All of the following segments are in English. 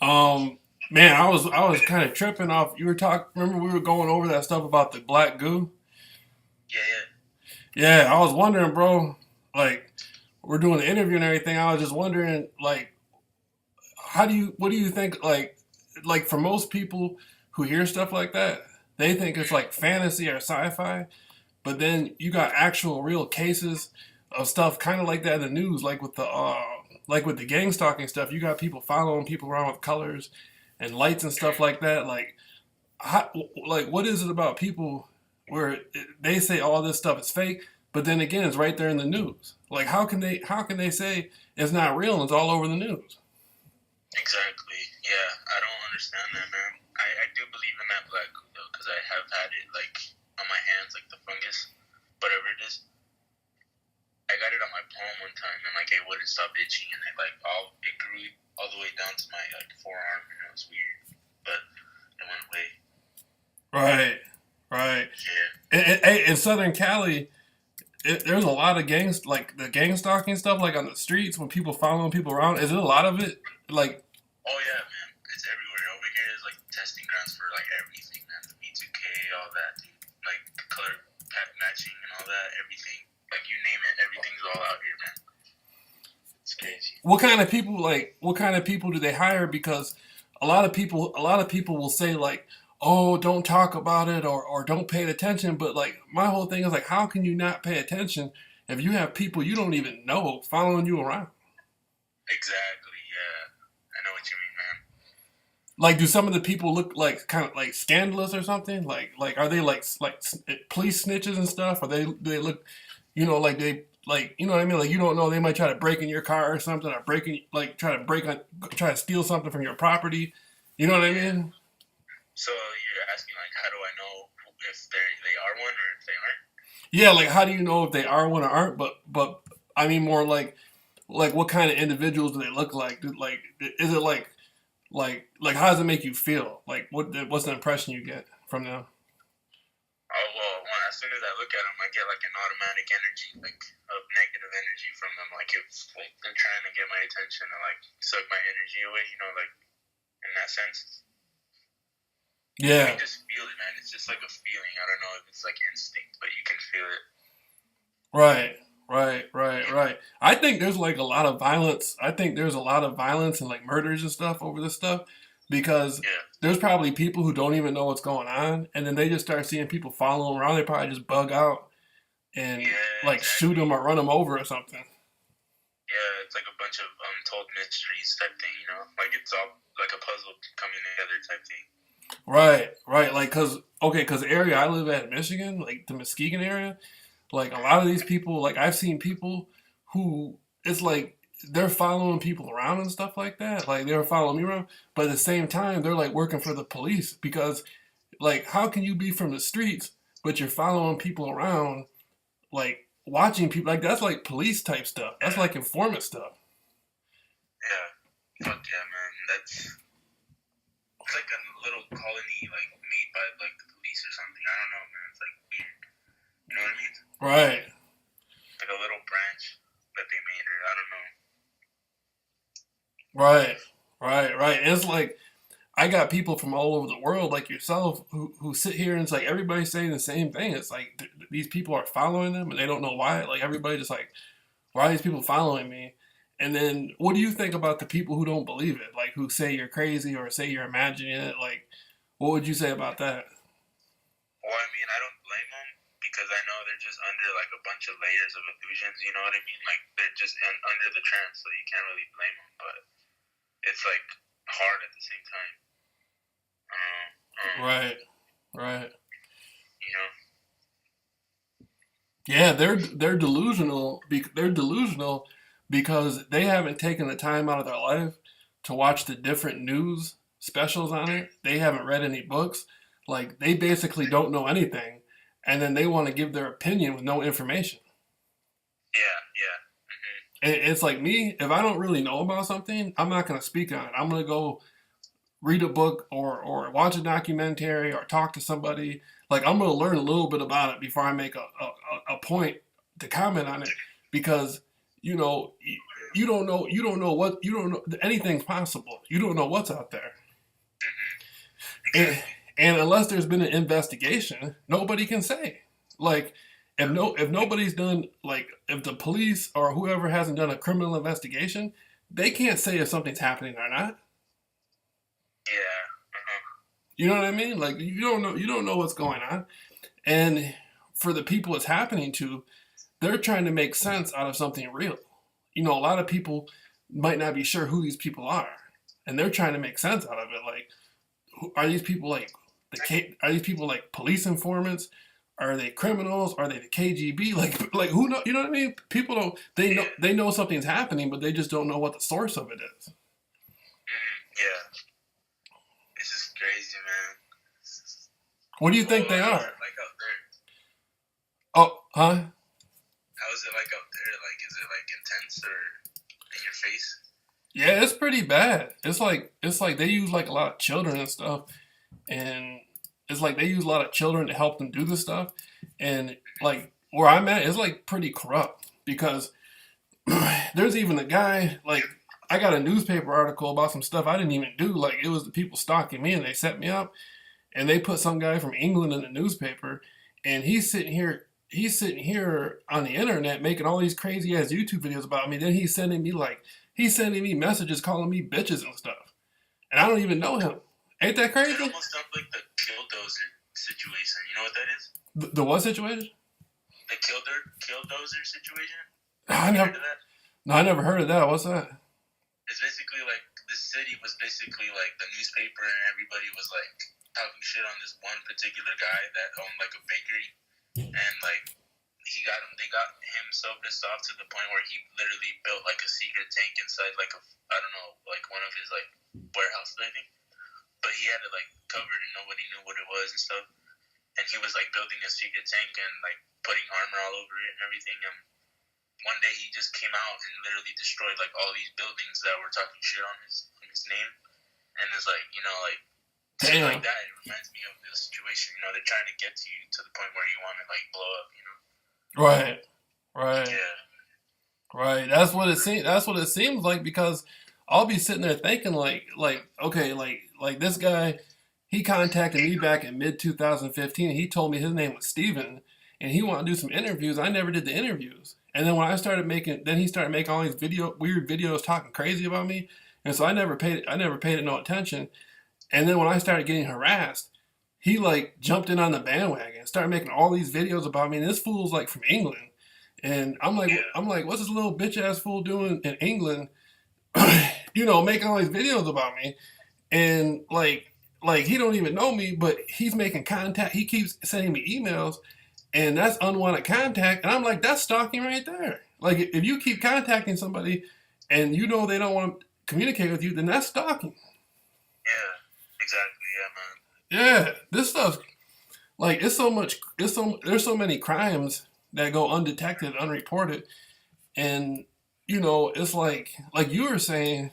Um, man, I was kind of tripping off. You were talking. Remember we were going over that stuff about the black goo? Yeah, yeah. Yeah, I was wondering, bro. Like, we're doing the interview and everything. I was just wondering, like, what do you think? Like for most people who hear stuff like that, they think it's like fantasy or sci-fi. But then you got actual real cases of stuff kind of like that in the news, like with the gang stalking stuff. You got people following people around with colors and lights and stuff like that. How, like what is it about people where they say all this stuff is fake, but then again it's right there in the news. Like how can they say it's not real and it's all over the news? Exactly. Yeah, I don't understand that, man. I do believe in that black goo though, because I have had it like on my hands, like the fungus, whatever it is. I got it on my palm one time, and like it wouldn't stop itching, and it grew all the way down to my like forearm, and it was weird, but it went away. Right, right. Yeah. In Southern Cali, there's a lot of gangs, like the gang stalking stuff, like on the streets when people following people around. Is it a lot of it? Like, Oh yeah, man. It's everywhere. Over here is like testing grounds for like everything, man. The B2K, all that, dude. Like color matching and all that, everything. Like you name it, everything's all out here, man. It's crazy. what kind of people do they hire? Because a lot of people will say like, oh, don't talk about it or don't pay attention. But like my whole thing is like, how can you not pay attention if you have people you don't even know following you around? Exactly. Yeah. I know what you mean, man. Like, do some of the people look like kind of like scandalous or something? Like are they police snitches and stuff? Or they look, like you know what I mean? Like you don't know they might try to break in your car or something, or try to steal something from your property. You know what I Yeah. mean? So you're asking like, how do I know if they are one or if they aren't? Yeah, like how do you know if they are one or aren't? But I mean more like what kind of individuals do they look like? Is it like how does it make you feel? Like what's the impression you get from them? Oh well, as soon as I look at them, I get like an automatic energy, like of negative energy from them. Like it's like they're trying to get my attention and like suck my energy away. You know, like in that sense. You can Yeah. just feel it, man. It's just like a feeling. I don't know if it's like instinct, but you can feel it. Right, right. I think there's like a lot of violence. I think there's a lot of violence and like murders and stuff over this stuff because Yeah, there's probably people who don't even know what's going on, and then they just start seeing people follow them around. They probably just bug out and yeah, like shoot exactly. them or run them over or something. Yeah, it's like a bunch of untold mysteries type thing. You know, like it's all like a puzzle coming together type thing. Right. Like, cause the area I live at in Michigan, like the Muskegon area, like a lot of these people, like I've seen people who it's like they're following people around and stuff like that. Like they're following me around, but at the same time they're like working for the police because like how can you be from the streets but you're following people around like watching people like that's like police type stuff. That's Yeah, like informant stuff. yeah. Fuck yeah, man. It's like a little colony like made by like the police or something. I don't know, man. It's like weird. You know what I mean? Right. Like a little branch that they made, or I don't know. Right. Right. And it's like I got people from all over the world like yourself who sit here and it's like everybody's saying the same thing. It's like these people are following them and they don't know why. Like everybody just like, why are these people following me? And then what do you think about the people who don't believe it? Like who say you're crazy or say you're imagining it? Like what would you say about that? Well, I mean, I don't blame them because I know they're just under like a bunch of layers of illusions. You know what I mean? Like they're just under the trance, so you can't really blame them. But it's like hard at the same time. Right. Right. You know? Yeah, they're delusional. They're delusional because they haven't taken the time out of their life to watch the different news specials on it. They haven't read any books. Like they basically don't know anything, and then they want to give their opinion with no information. Yeah, yeah. Mm-hmm. And it's like me, if I don't really know about something, I'm not going to speak on it. I'm going to go read a book or watch a documentary or talk to somebody. Like I'm going to learn a little bit about it before I make a point to comment on it because you know you don't know anything's possible. You don't know what's out there. And, Exactly. and unless there's been an investigation, nobody can say. Like, if nobody's done, like, if the police or whoever hasn't done a criminal investigation, they can't say if something's happening or not. Yeah. You know what I mean? Like, you don't know what's going on. And for the people it's happening to, they're trying to make sense out of something real. You know, a lot of people might not be sure who these people are, and they're trying to make sense out of it. Like, are these people like are these people like police informants? Are they criminals? Are they the KGB? Like who know? You know what I mean? People don't. Yeah. They know something's happening, but they just don't know what the source of it is. Yeah. This is crazy, man. What do you Well, think they how is are? it like out there? Oh, huh? How is it like out there? Like, is it like intense or in your face? Yeah, it's pretty bad. It's like they use like a lot of children and stuff, and it's like they use a lot of children to help them do this stuff, and like where I'm at is like pretty corrupt because there's even a guy like I got a newspaper article about some stuff I didn't even do. Like it was the people stalking me and they set me up and they put some guy from England in the newspaper and he's sitting here on the internet making all these crazy ass YouTube videos about me. Then he's sending me messages calling me bitches and stuff. And I don't even know him. Ain't that It crazy? almost sounds like the killdozer situation. You know what that is? The what situation? The killdozer situation. I Have you never heard of that? no, I never heard of that. What's that? It's basically like the city was basically like the newspaper, and everybody was like talking shit on this one particular guy that owned like a bakery, and like they got him so pissed off to the point where he literally built like a secret tank inside like I don't know, like one of his like warehouses, I think. But he had it like covered and nobody knew what it was and stuff. And he was like building a secret tank and like putting armor all over it and everything. And one day he just came out and literally destroyed like all these buildings that were talking shit on his name. And it's like, you know, like shit like Damn. that. It reminds me of the situation. You know, they're trying to get to you to the point where you want to like blow up. You know? Right. Right. Yeah. Right. That's what it seems like because I'll be sitting there thinking okay, like this guy, he contacted me back in mid 2015. He told me his name was Steven and he wanted to do some interviews. I never did the interviews. And then when then he started making all these weird videos talking crazy about me. And so I never paid it no attention. And then when I started getting harassed, he like jumped in on the bandwagon, started making all these videos about me. And this fool's like from England. And Yeah. what's this little bitch ass fool doing in England? Making all these videos about me, and like he don't even know me, but he's making contact. He keeps sending me emails, and that's unwanted contact. And I'm like, that's stalking right there. Like if you keep contacting somebody, and you know they don't want to communicate with you, then that's stalking. Yeah. Exactly. Yeah, man. Yeah, this stuff like there's so many crimes that go undetected, unreported, and it's like you were saying.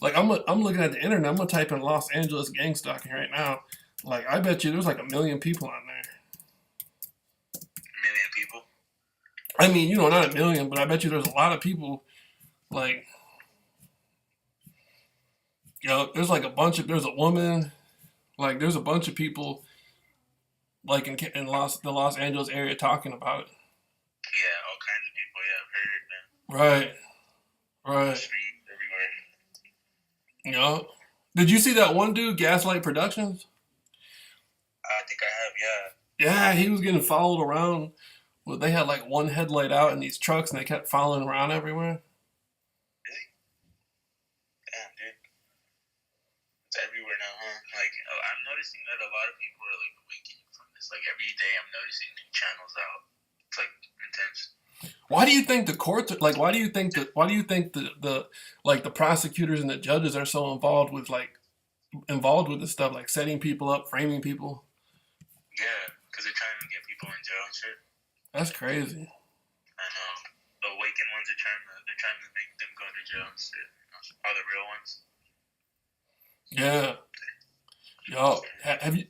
Like I'm looking at the internet. I'm gonna type in Los Angeles gang stalking right now. Like I bet you there's like a million people on there. A million people. I mean, not a million, but I bet you there's a lot of people. Like there's like there's a woman. Like there's a bunch of people like in the Los Angeles area talking about it. Yeah, all kinds of people. Yeah, I've heard, man. Right, On the right. street, everywhere. Did you see that one dude, Gaslight Productions? I think I have, yeah. Yeah, he was getting followed around. Well, they had like one headlight out in these trucks, and they kept following around everywhere. Really? Damn, dude. It's everywhere now, huh? Like, I'm noticing that a lot of people are, like, awakening from this. Like, every day I'm noticing new channels out. It's, like, intense. Why do you think the courts like? Why do you think the like the prosecutors and the judges are so involved with this stuff, like setting people up, framing people? Yeah, because they're trying to get people in jail and shit. That's crazy. I know. The awakened ones are they're trying to make them go to jail and shit. You know, all the real ones. Yeah. Yo,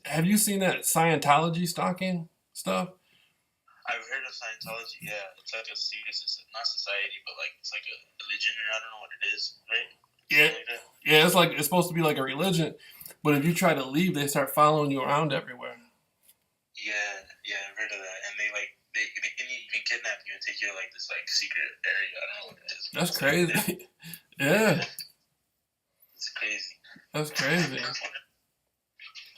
have you seen that Scientology stalking stuff? I've heard of Scientology, yeah. It's like a secret, not society, but like it's like a religion, or I don't know what it is, right? Yeah, Something like that. yeah. It's like it's supposed to be like a religion, but if you try to leave, they start following you around everywhere. Yeah, yeah, I've heard of that. And they can even kidnap you and take you to like this like secret area. I don't know what it is. That's It's like crazy. Yeah, yeah, it's crazy. that's crazy.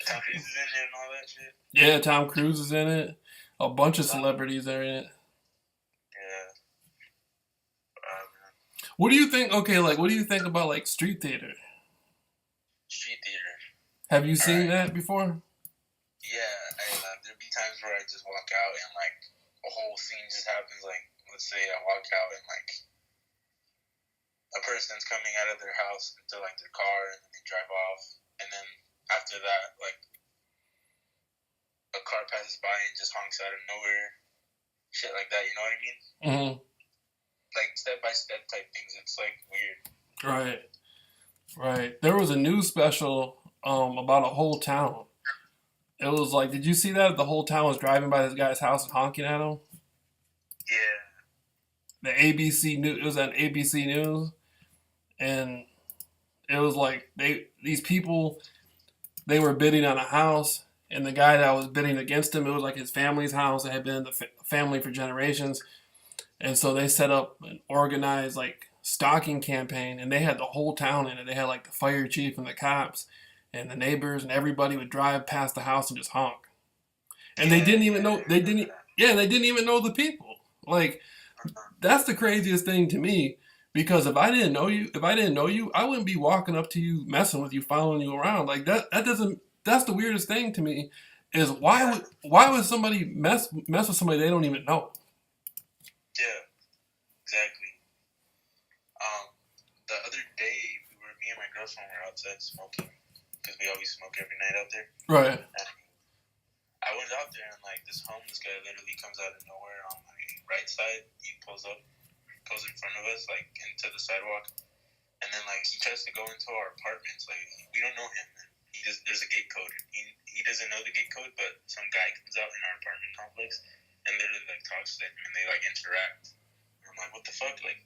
Tom Cruise is in there and all that shit. Yeah, Tom Cruise is in it. A bunch of celebrities are in it. Yeah, man. What do you think? Okay, like what do you think about like street theater? Street theater. Have you All seen right. that before? Yeah, there'd be times where I just walk out and like a whole scene just happens. Like, let's say I walk out and like a person's coming out of their house into like their car and then they drive off, and then after that, like a car passes by and just honks out of nowhere, shit like that. You know what I mean? Hmm. Like step by step type things. It's like weird. Right, right. There was a news special about a whole town. It was like, did you see that? The whole town was driving by this guy's house and honking at him. Yeah, The ABC news. It was on ABC News, and it was like these people they were bidding on a house, and the guy that was bidding against him, it was like his family's house. It had been in the family for generations, and so they set up an organized like stalking campaign, and they had the whole town in it. They had like the fire chief and the cops, and the neighbors, and everybody would drive past the house and just honk. And they yeah, didn't even yeah. know I they remember didn't. that. Yeah, they didn't even know the people. Like that's the craziest thing to me. Because if I didn't know you, I wouldn't be walking up to you, messing with you, following you around. Like that. That doesn't. That's the weirdest thing to me. Is Yeah, why would somebody mess with somebody they don't even know? yeah, exactly. Um, the other day, me and my girlfriend were outside smoking because we always smoke every night out there. Right. And I went out there and like this homeless guy literally comes out of nowhere on my right side. He pulls in front of us like into the sidewalk, and then like he tries to go into our apartments. Like we don't know him. And there's a gate code. He doesn't know the gate code, but some guy comes out in our apartment complex and literally like talks to him and they like interact. And I'm like, what the fuck? Like,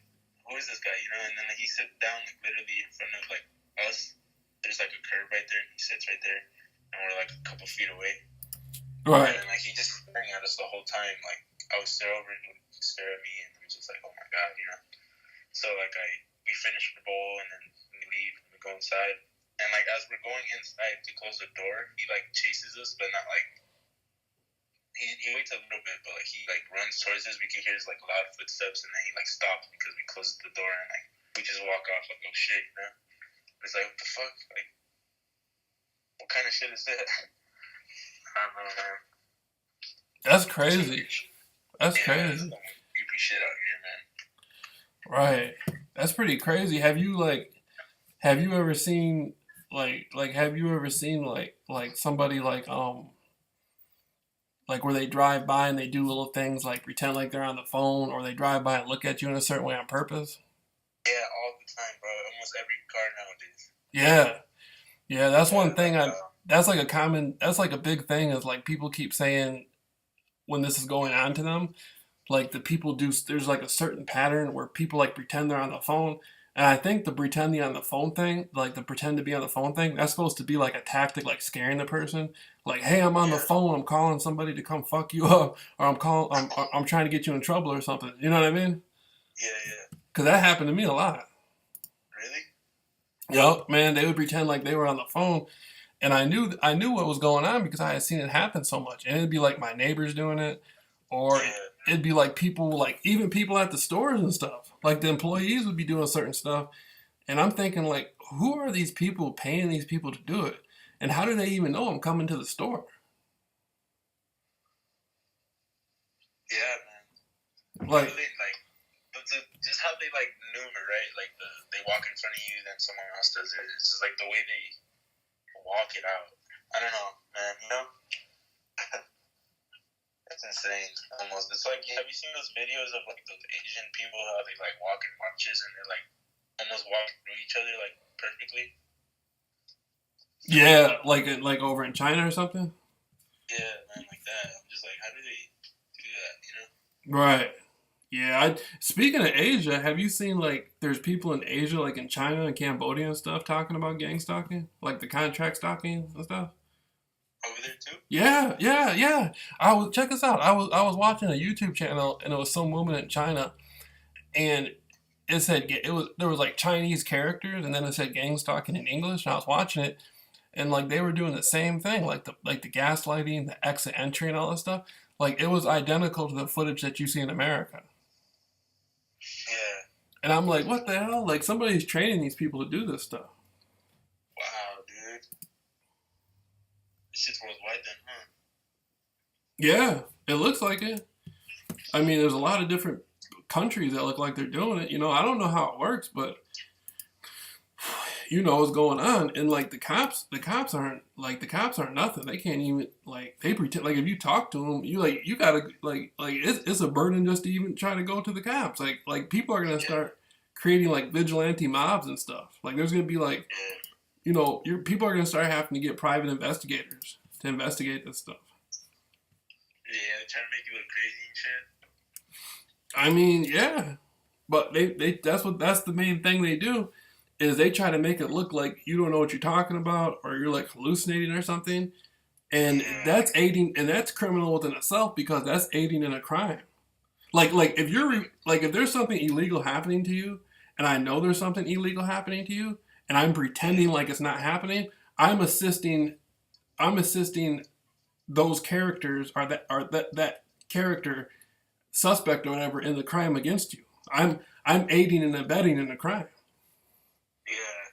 who is this guy? You know? And then like, he sits down like literally in front of like us. There's like a curb right there, and he sits right there, and we're like a couple feet away. And Right. then like he just staring at us the whole time. Like I would stare over and he would stare at me, and I'm just like, oh my god, you know. So like we finish the bowl and then we leave and we go inside. And like as we're going inside to close the door, he like chases us, but not like he waits a little bit, but like he like runs towards us. We can hear his like loud footsteps, and then he like stops because we closed the door, and like we just walk off like oh shit, you know. It's like what the fuck, like what kind of shit is that? I don't know, man. That's Some crazy. weird shit. That's Yeah, it's crazy. some creepy shit out here, man. Right. That's pretty crazy. Have you ever seen have you ever seen like somebody like where they drive by and they do little things like pretend like they're on the phone, or they drive by and look at you in a certain way on purpose? Yeah, all the time, bro. Almost every car nowadays. Yeah. Yeah, that's Yeah, one thing like I that's like a big thing is like people keep saying when this is going on to them, like the people do there's like a certain pattern where people like pretend they're on the phone. And I think the pretending on the phone thing, like the pretend to be on the phone thing, that's supposed to be like a tactic, like scaring the person. Like, hey, I'm on the yeah, phone. I'm calling somebody to come fuck you up, or I'm trying to get you in trouble or something. You know what I mean? yeah, yeah. Because that happened to me a lot. Really? Yup, man, they would pretend like they were on the phone, and I knew what was going on because I had seen it happen so much. And it'd be like my neighbors doing it, or Yeah, it'd be like people, like even people at the stores and stuff. Like the employees would be doing certain stuff, and I'm thinking like, who are these people paying these people to do it, and how do they even know I'm coming to the store? yeah, man. How do Like, they like? Just how they like maneuver, right? Like they walk in front of you, then someone else does it. It's just like the way they walk it out. I don't know, man. You know, it's insane. Almost. It's like have you seen those videos of like those Asian people how they like walk in marches and they're like almost walking through each other like perfectly? yeah, like over in China or something. Yeah, man, like that. I'm just like, how do they do that? You know? Right. Yeah, speaking of Asia, have you seen like there's people in Asia, like in China and Cambodia and stuff, talking about gang stalking, like the contract stalking and stuff? Over there too? Yeah, yeah, yeah. Check this out. I was watching a YouTube channel and it was some woman in China and it said it was there was like Chinese characters and then it said gang stalking in English and I was watching it and like they were doing the same thing, like the gaslighting, the exit entry and all this stuff. Like it was identical to the footage that you see in America. Yeah. And I'm like, what the hell? Like somebody's training these people to do this stuff. Wow, dude. This shit's worldwide then, huh? Yeah, it looks like it. I mean, there's a lot of different countries that look like they're doing it. I don't know how it works, but you know what's going on. And like the cops aren't nothing. They can't even like they pretend like if you talk to them, you gotta like it's a burden just to even try to go to the cops. Like people are gonna Yeah. start creating like vigilante mobs and stuff. Like there's gonna be like Yeah. your people are gonna start having to get private investigators to investigate this stuff. Yeah, they're trying to make you look crazy and shit. I mean, yeah, but that's the main thing they do is they try to make it look like you don't know what you're talking about or you're like hallucinating or something, and Yeah. that's aiding and that's criminal within itself because that's aiding in a crime. Like if like if there's something illegal happening to you, and I know there's something illegal happening to you, and I'm pretending like it's not happening, I'm assisting. I'm assisting those characters or that character suspect or whatever in the crime against you. I'm aiding and abetting in the crime. Yeah.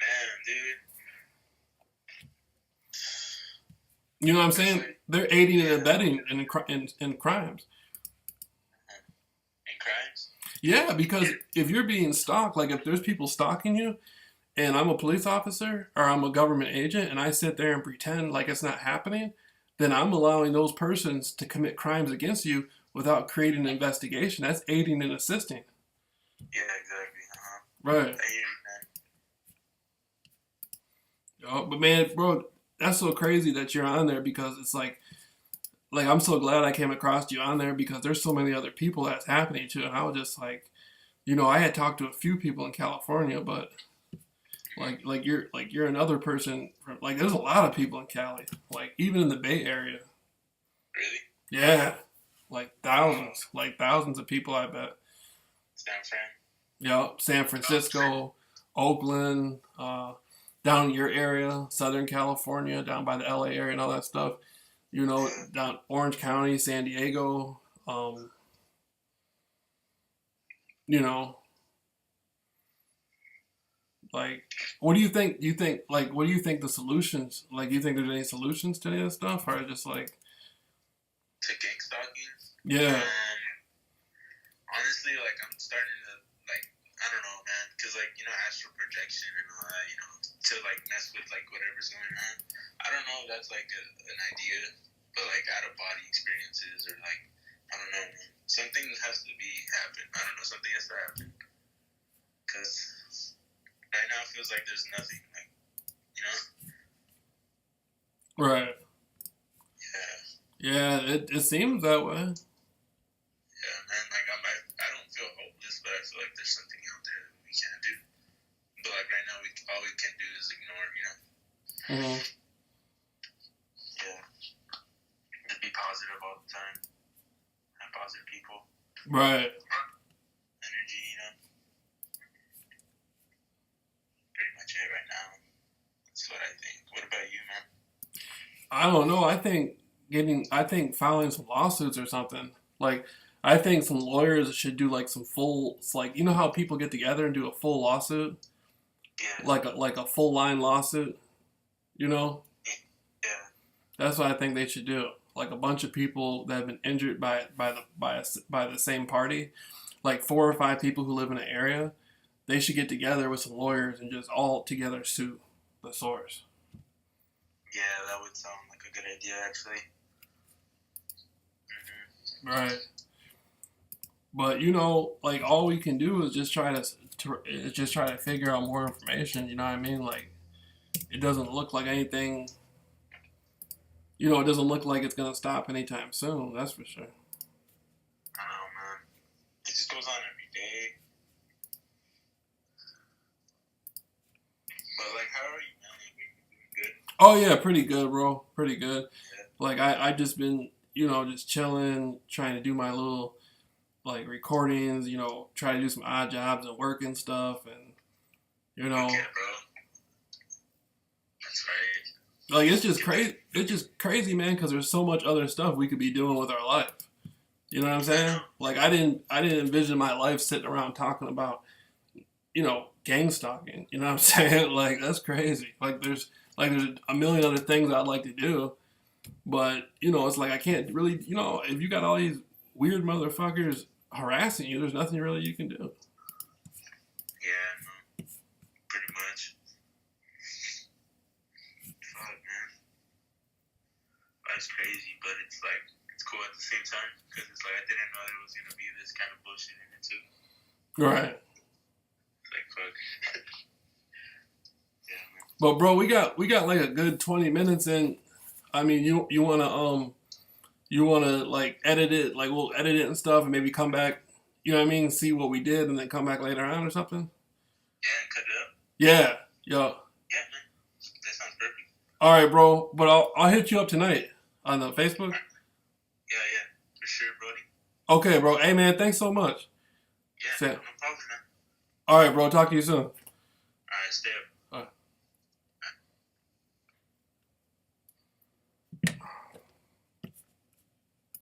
Man, dude. You know what I'm It's saying? like, They're aiding and yeah. abetting in crimes. And crimes? Yeah, because if you're being stalked, like if there's people stalking you, and I'm a police officer or I'm a government agent, and I sit there and pretend like it's not happening, then I'm allowing those persons to commit crimes against you without creating an investigation. That's aiding and assisting. Yeah, exactly. Uh-huh. Right. I hear you, man. Oh, but man, bro, that's so crazy that you're on there because it's like I'm so glad I came across you on there because there's so many other people that's happening to, and I was just like, I had talked to a few people in California, but like you're another person from like there's a lot of people in Cali, like even in the Bay Area. Really? Yeah, like thousands of people. I bet. San Fran? San Francisco, Oakland, down in your area, Southern California, down by the LA area and all that stuff. Down Orange County, San Diego. You know, like, what do you think? Do you think like what do you think the solutions? Like, do you think there's any solutions to any of this stuff, or just like, To gang stalking? yeah, Honestly, like, I'm starting to, like, I don't know, man. Because, like, astral projection and all that, to, like, mess with, like, whatever's going on. I don't know if that's, like, an idea, but, like, out of body experiences or, like, I don't know, man. Something has to be happen. I don't know, something has to happen. Because right now it feels like there's nothing, like, you know? right, Yeah. yeah, it seems that way. Yeah, man. Like, I don't feel hopeless, but I feel like there's something out there that we can do. But, like, right now, all we can do is ignore. Hmm. Yeah. Just be positive all the time. Have positive people. Right. Energy. Pretty much it right now. That's what I think. What about you, man? I don't know. I think filing some lawsuits or something. Like, I think some lawyers should do like some full. It's like how people get together and do a full lawsuit, Yeah. like a full line lawsuit. You know, Yeah. that's what I think they should do. Like a bunch of people that have been injured by the same party, like 4 or 5 people who live in an area, they should get together with some lawyers and just all together sue the source. Yeah, that would sound like a good idea, actually. Right. But like all we can do is just try to figure out more information. You know what I mean? Like it doesn't look like anything. It doesn't look like it's gonna stop anytime soon. That's for sure. I don't know, man. But like, how are you, man? Like, are you doing good? Oh yeah, pretty good, bro. Pretty good. Yeah. Like I just been, just chilling, trying to do my little like recordings, try to do some odd jobs and work and stuff, and you Okay, know, bro. That's right. like it's just You like? crazy. It's just crazy, man, because there's so much other stuff we could be doing with our life. You know what I'm I saying? know. Like I didn't envision my life sitting around talking about, gang stalking. You know what I'm saying? Like that's crazy. Like there's a million other things I'd like to do, but it's like I can't really, if you got all these weird motherfuckers harassing you, there's nothing really you can do. Yeah, no, pretty much. Fuck, man. That's crazy, but it's like it's cool at the same time because it's like I didn't know there was gonna be this kind of bullshit in it too. Right. It's like fuck. Yeah, man. But bro, we got like a good 20 minutes in. I mean, you wanna like edit it, like we'll edit it and stuff, and maybe come back. You know what I mean? See what we did, and then come back later on or something. Yeah, cut it up. Yeah, yo. Yeah, man. That sounds perfect. All right, bro. But I'll hit you up tonight on the Facebook. Yeah, yeah, for sure, Brody. Okay, bro. Hey, man. Thanks so much. Yeah, Say- no problem, man. All right, bro. Talk to you soon. All right, stay up.